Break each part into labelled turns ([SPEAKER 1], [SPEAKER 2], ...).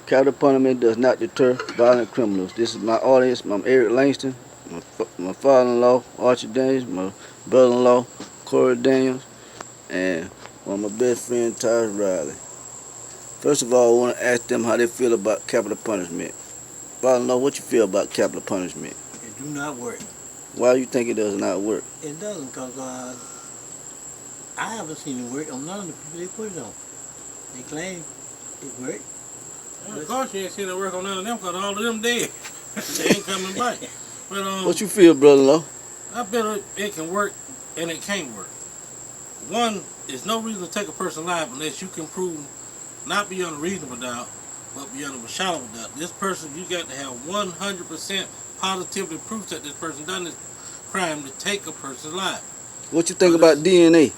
[SPEAKER 1] Capital punishment does not deter violent criminals. This is my audience. I'm Eric Langston, my father-in-law, Archie Daniels, my brother-in-law, Corey Daniels, and one of my best friends, Tyrus Riley. First of all, I want to ask them how they feel about capital punishment. Father-in-law, what you feel about capital punishment?
[SPEAKER 2] It do not work.
[SPEAKER 1] Why do you think it does not work?
[SPEAKER 2] It doesn't, because I haven't seen it work on none of the people they put it on. They claim it worked.
[SPEAKER 3] Of course you ain't seen it work on none of them, because all of them dead. They ain't coming back. But
[SPEAKER 1] What you feel, brother-in-law?
[SPEAKER 3] I bet it can work and it can't work. One, there's no reason to take a person's life unless you can prove, not beyond a reasonable doubt, but beyond a shadow of a doubt. This person, you got to have 100% positively proof that this person done this crime to take a person's life.
[SPEAKER 1] What you think about DNA?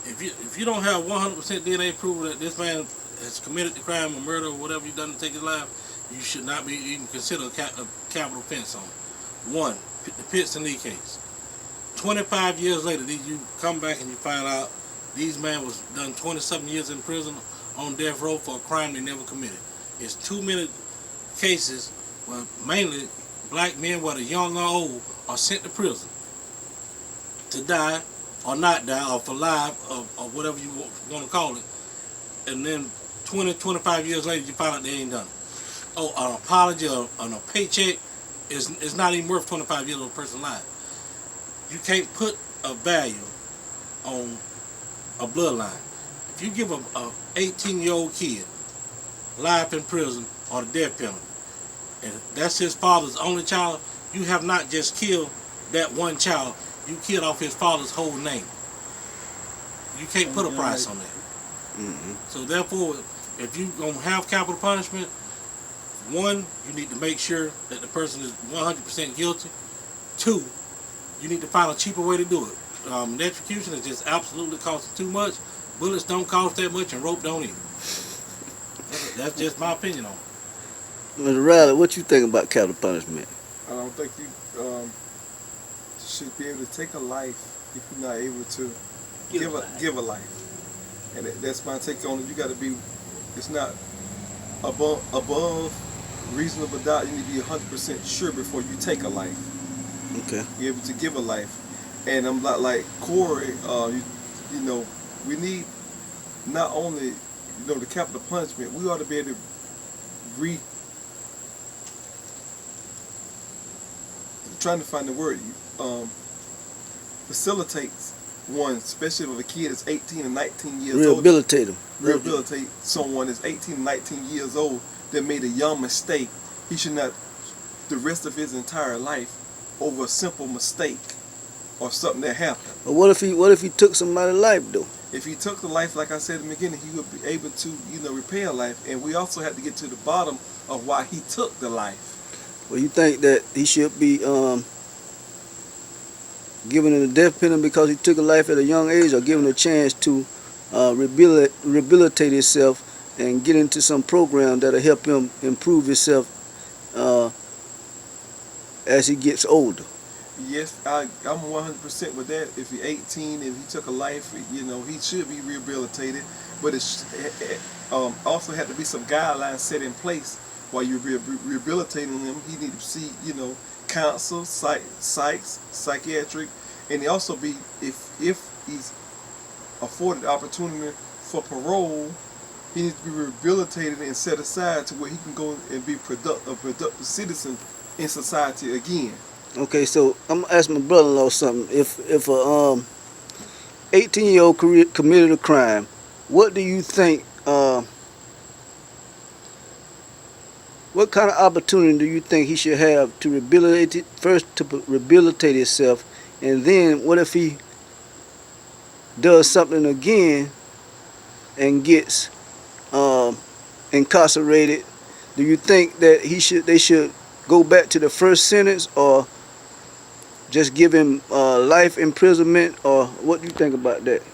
[SPEAKER 3] If you don't have 100% DNA proof that this man has committed the crime or murder or whatever you done to take his life, you should not be even considered a capital offense on it. One, the Pitts and Lee case. 25 years later, you come back and you find out these man was done 27 years in prison on death row for a crime they never committed. It's too many cases where mainly black men, whether young or old, are sent to prison to die or not die, or for life, or whatever you want to call it. And then 20, 25 years later, you find out they ain't done it. Oh, an apology or a paycheck is not even worth 25 years of a person's life. You can't put a value on a bloodline. If you give a 18-year-old kid life in prison or the death penalty, and that's his father's only child, you have not just killed that one child, you killed off his father's whole name. You can't put a price on that.
[SPEAKER 1] Mm-hmm.
[SPEAKER 3] So therefore, if you're going to have capital punishment, one, you need to make sure that the person is 100% guilty. Two, you need to find a cheaper way to do it. Electrocution is just absolutely costing too much. Bullets don't cost that much, and rope don't either. That's just my opinion on it.
[SPEAKER 1] Mr. Riley, what you think about capital punishment?
[SPEAKER 4] I don't think you should be able to take a life if you're not able to give a life. And that's my take on it. You got to be, it's not above reasonable doubt. You need to be 100% sure before you take a life.
[SPEAKER 1] Okay.
[SPEAKER 4] Be able to give a life. And I'm not like Corey, you know, we need not only, the capital punishment, we ought to be able to trying to find the word, facilitates one, especially if a kid is 18 and 19 years old.
[SPEAKER 1] Rehabilitate them.
[SPEAKER 4] Rehabilitate someone that's 18 and 19 years old that made a young mistake. He should not, the rest of his entire life, over a simple mistake or something that happened.
[SPEAKER 1] But what if he took somebody's life though?
[SPEAKER 4] If he took the life, like I said in the beginning, he would be able to, repay a life. And we also have to get to the bottom of why he took the life.
[SPEAKER 1] Well, you think that he should be given a death penalty because he took a life at a young age, or given a chance to rehabilitate himself and get into some program that'll help him improve himself as he gets older?
[SPEAKER 4] Yes, I'm 100% with that. If he's 18 and he took a life, he should be rehabilitated. But it's also had to be some guidelines set in place while you're rehabilitating him. He need to see, counsel, psychiatric, and he also be, if he's afforded opportunity for parole, he needs to be rehabilitated and set aside to where he can go and be a productive citizen in society again.
[SPEAKER 1] Okay, so I'm gonna ask my brother-in-law something. If a 18-year-old committed a crime, what do you think? What kind of opportunity do you think he should have to rehabilitate himself, and then what if he does something again and gets incarcerated? Do you think that they should go back to the first sentence, or just give him life imprisonment, or what do you think about that?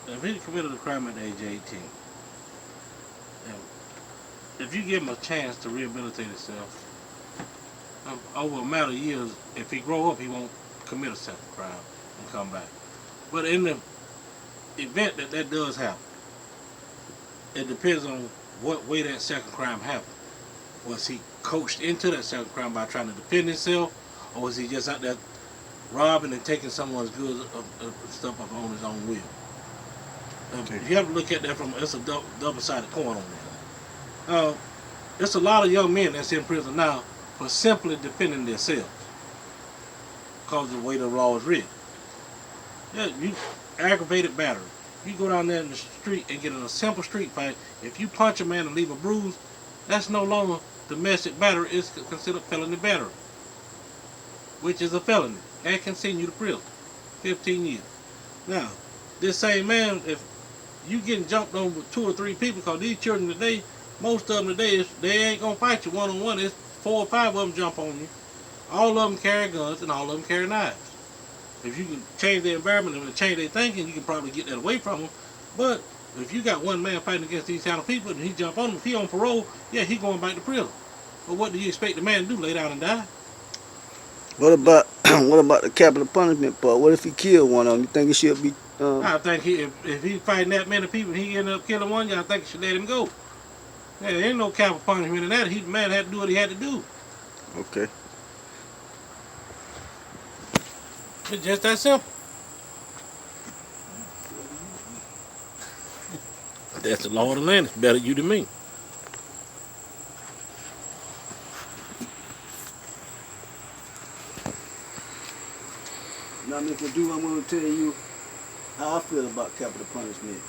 [SPEAKER 3] If he committed a crime at the age of 18, if you give him a chance to rehabilitate himself, over a matter of years, if he grow up, he won't commit a second crime and come back. But in the event that does happen, it depends on what way that second crime happened. Was he coached into that second crime by trying to defend himself, or was he just out there robbing and taking someone's goods stuff up on his own will? You have to look at that from it's a double-sided coin on that. There's a lot of young men that's in prison now for simply defending themselves because of the way the law is written. Yeah, you aggravated battery. You go down there in the street and get in a simple street fight. If you punch a man and leave a bruise, that's no longer domestic battery. It's considered felony battery, which is a felony and can send you to prison, 15 years. Now, this same man, if you getting jumped on with 2 or 3 people, because these children today, most of them today, they ain't gonna fight you one-on-one. It's 4 or 5 of them jump on you. All of them carry guns and all of them carry knives. If you can change their environment and change their thinking, you can probably get that away from them. But if you got one man fighting against these kind of people and he jump on them, if he on parole, yeah, he going back to prison. But what do you expect the man to do? Lay down and die?
[SPEAKER 1] What about what about the capital punishment part? What if he killed one of them? You think he should be?
[SPEAKER 3] I think if he fighting that many people and he end up killing one, I think you should let him go. Yeah, there ain't no capital punishment in that. The man had to do what he had to do.
[SPEAKER 1] Okay.
[SPEAKER 3] It's just that simple. That's the law of the land. It's better you than me.
[SPEAKER 1] Now, Mr. Drew, I'm going to tell you how I feel about capital punishment.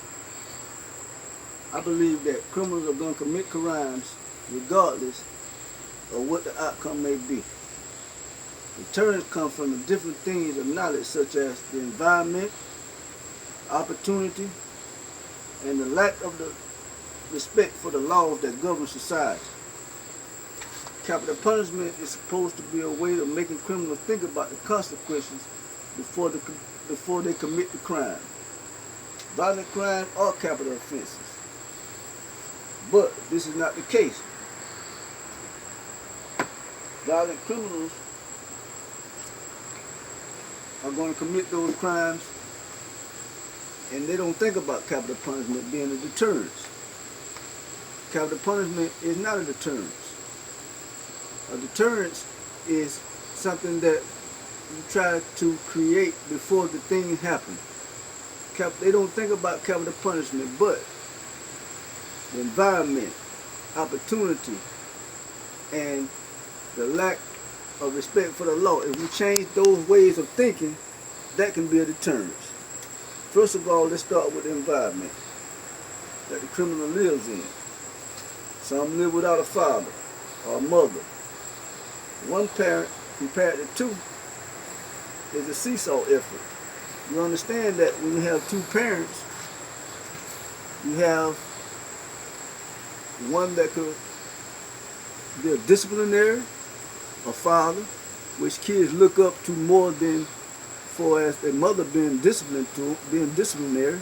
[SPEAKER 1] I believe that criminals are going to commit crimes regardless of what the outcome may be. Deterrence comes from the different things of knowledge, such as the environment, opportunity, and the lack of the respect for the laws that govern society. Capital punishment is supposed to be a way of making criminals think about the consequences before they commit the crime. Violent crimes are capital offenses. But this is not the case. Violent criminals are going to commit those crimes and they don't think about capital punishment being a deterrence. Capital punishment is not a deterrence. A deterrence is something that you try to create before the thing happens. They don't think about capital punishment, but the environment, opportunity, and the lack of respect for the law. If we change those ways of thinking, that can be a deterrence. First of all, let's start with the environment that the criminal lives in. Some live without a father or a mother. One parent compared to 2 is a seesaw effort. You understand that when you have 2 parents, you have one that could be a disciplinary, a father, which kids look up to more than for as their mother being disciplinary,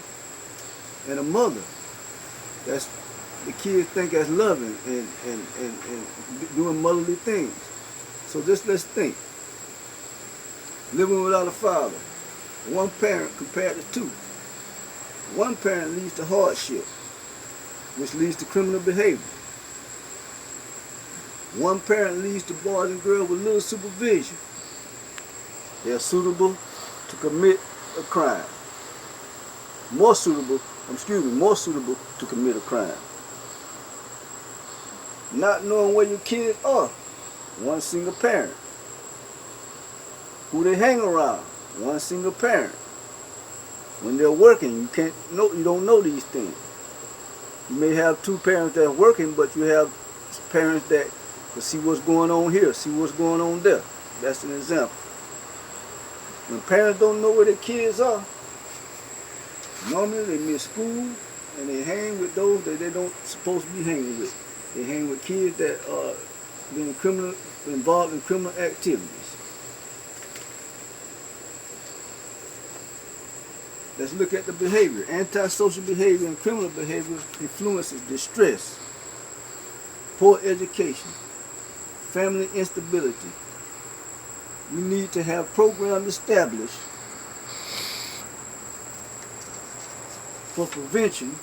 [SPEAKER 1] and a mother that's the kids think as loving and doing motherly things. So just let's think. Living without a father, one parent compared to 2. One parent leads to hardship, which leads to criminal behavior. One parent leads to boys and girls with little supervision. They are suitable to commit a crime. More suitable to commit a crime. Not knowing where your kids are, one single parent. Who they hang around, one single parent. When they're working, you don't know these things. You may have 2 parents that are working, but you have parents that can see what's going on here, see what's going on there. That's an example. When parents don't know where their kids are, normally they miss school and they hang with those that they don't supposed to be hanging with. They hang with kids that are involved in criminal activities. Let's look at the behavior. Antisocial behavior and criminal behavior influences distress, poor education, family instability. We need to have programs established for prevention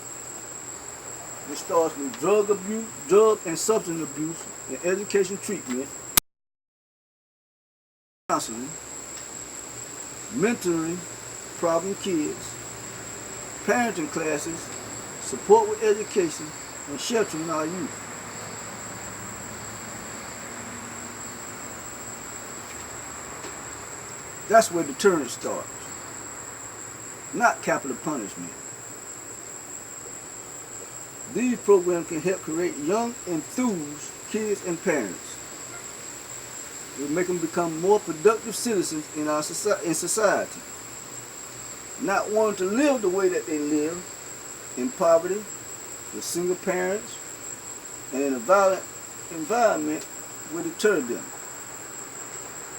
[SPEAKER 1] which starts with drug abuse, drug and substance abuse, and education treatment, counseling, mentoring problem kids, parenting classes, support with education, and sheltering our youth. That's where deterrence starts, not capital punishment. These programs can help create young, enthused kids and parents. They make them become more productive citizens in our society, not wanting to live the way that they live, in poverty, with single parents, and in a violent environment will deter them.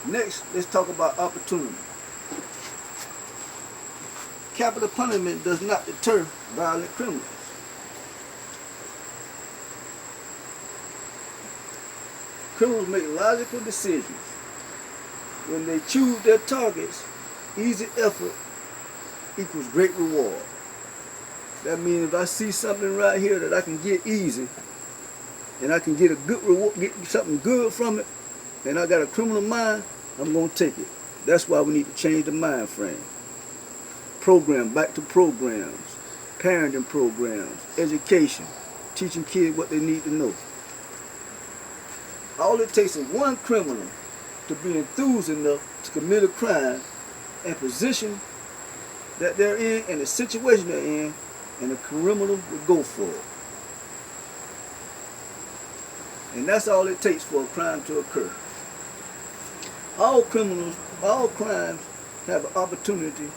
[SPEAKER 1] Next, let's talk about opportunity. Capital punishment does not deter violent criminals. Criminals make logical decisions. When they choose their targets, easy effort equals great reward. That means if I see something right here that I can get easy, and I can get a good reward, get something good from it, and I got a criminal mind, I'm going to take it. That's why we need to change the mind frame. Program, back to programs, parenting programs, education, teaching kids what they need to know. All it takes is one criminal to be enthused enough to commit a crime and position that they're in and the situation they're in, and the criminal will go for it. And that's all it takes for a crime to occur. All criminals, all crimes have an opportunity.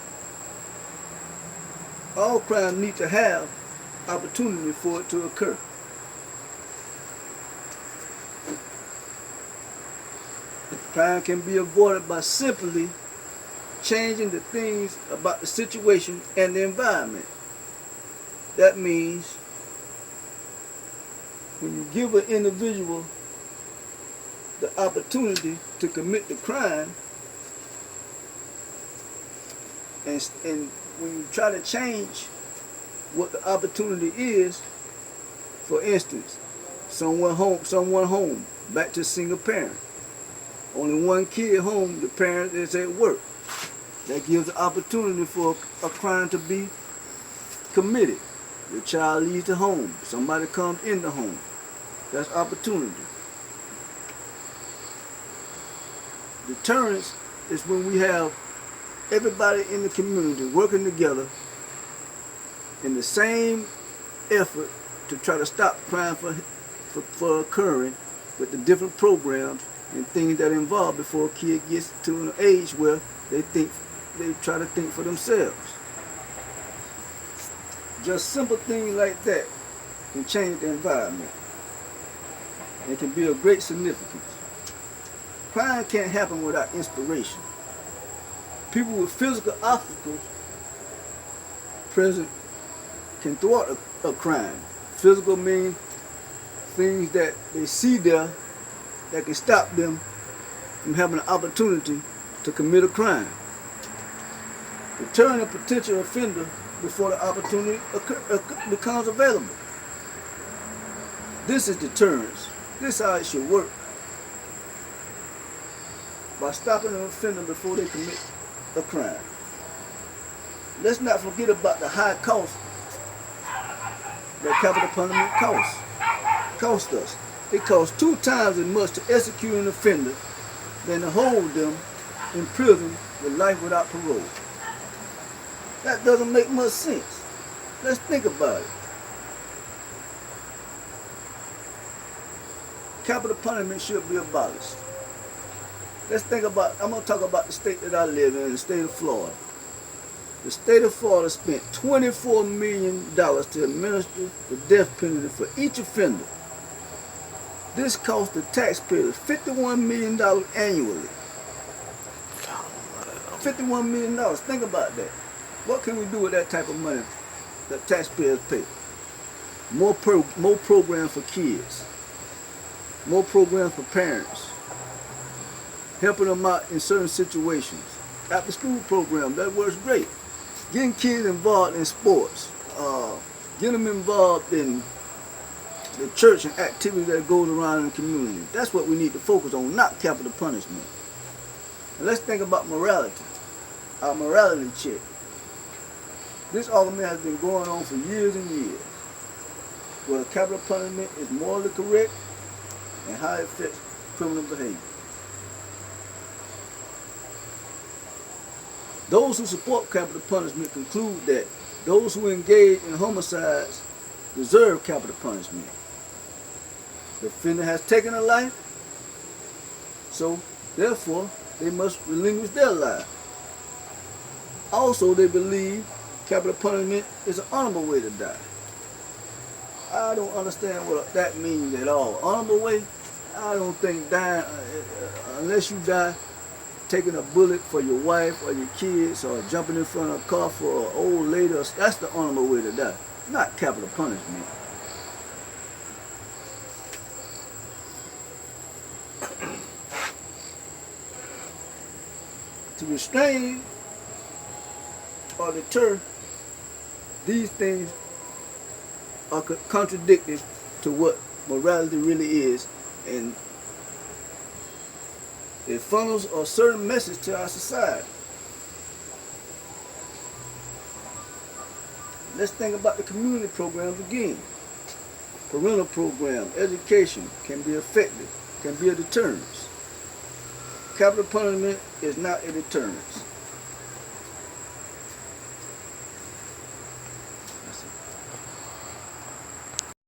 [SPEAKER 1] All crimes need to have opportunity for it to occur. Crime can be avoided by simply changing the things about the situation and the environment. That means when you give an individual the opportunity to commit the crime, and when you try to change what the opportunity is, for instance, someone home, back to single parent. Only one kid home, the parent is at work. That gives the opportunity for a crime to be committed. The child leaves the home. Somebody comes in the home. That's opportunity. Deterrence is when we have everybody in the community working together in the same effort to try to stop crime for occurring, with the different programs and things that are involved before a kid gets to an age where they try to think for themselves. Just simple things like that can change the environment. It can be of great significance. Crime can't happen without inspiration. People with physical obstacles present can thwart a crime. Physical means things that they see there that can stop them from having an opportunity to commit a crime. Deterring a potential offender before the opportunity becomes available. This is deterrence. This is how it should work. By stopping an offender before they commit a crime. Let's not forget about the high cost that capital punishment costs us. It costs 2 times as much to execute an offender than to hold them in prison with life without parole. That doesn't make much sense. Let's think about it. Capital punishment should be abolished. Let's think about, I'm going to talk about the state that I live in, the state of Florida. The state of Florida spent $24 million to administer the death penalty for each offender. This cost the taxpayers $51 million annually. $51 million. Think about that. What can we do with that type of money that taxpayers pay? More programs for kids. More programs for parents. Helping them out in certain situations. After school program, that works great. Getting kids involved in sports. Getting them involved in the church and activity that goes around in the community. That's what we need to focus on, not capital punishment. And let's think about morality, our morality check. This argument has been going on for years and years, whether capital punishment is morally correct and how it affects criminal behavior. Those who support capital punishment conclude that those who engage in homicides deserve capital punishment. The offender has taken a life, so therefore they must relinquish their life. Also, they believe capital punishment is an honorable way to die. I don't understand what that means at all. Honorable way? I don't think dying, unless you die taking a bullet for your wife or your kids or jumping in front of a car for an old lady, that's the honorable way to die, not capital punishment. To restrain or deter, these things are contradictory to what morality really is, and it funnels a certain message to our society. Let's think about the community programs again. Parental program, education can be effective, can be a deterrence. Capital punishment is not a deterrence.